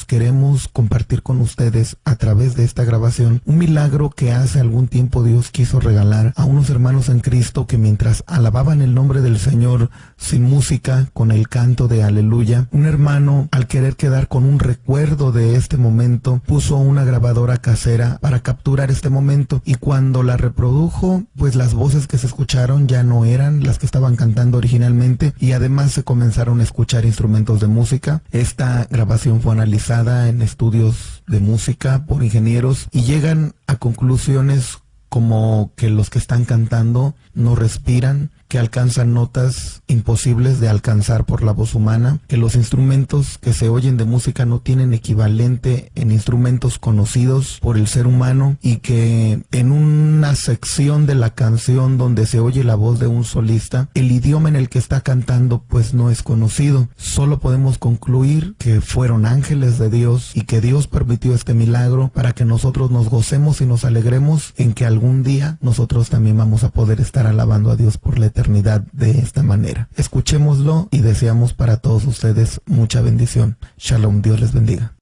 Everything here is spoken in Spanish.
Queremos compartir con ustedes a través de esta grabación un milagro que hace algún tiempo Dios quiso regalar a unos hermanos en Cristo que mientras alababan el nombre del Señor sin música, con el canto de aleluya, un hermano, al querer quedar con un recuerdo de este momento, puso una grabadora casera para capturar este momento, y cuando la reprodujo, pues las voces que se escucharon ya no eran las que estaban cantando originalmente, y además se comenzaron a escuchar instrumentos de música. Esta grabación fue analizada en estudios de música por ingenieros y llegan a conclusiones como que los que están cantando no respiran, que alcanzan notas imposibles de alcanzar por la voz humana, que los instrumentos que se oyen de música no tienen equivalente en instrumentos conocidos por el ser humano, y que en una sección de la canción donde se oye la voz de un solista, el idioma en el que está cantando pues no es conocido. Solo podemos concluir que fueron ángeles de Dios y que Dios permitió este milagro para que nosotros nos gocemos y nos alegremos en que algún día nosotros también vamos a poder estar alabando a Dios por la eternidad de esta manera. Escuchémoslo y deseamos para todos ustedes mucha bendición. Shalom, Dios les bendiga.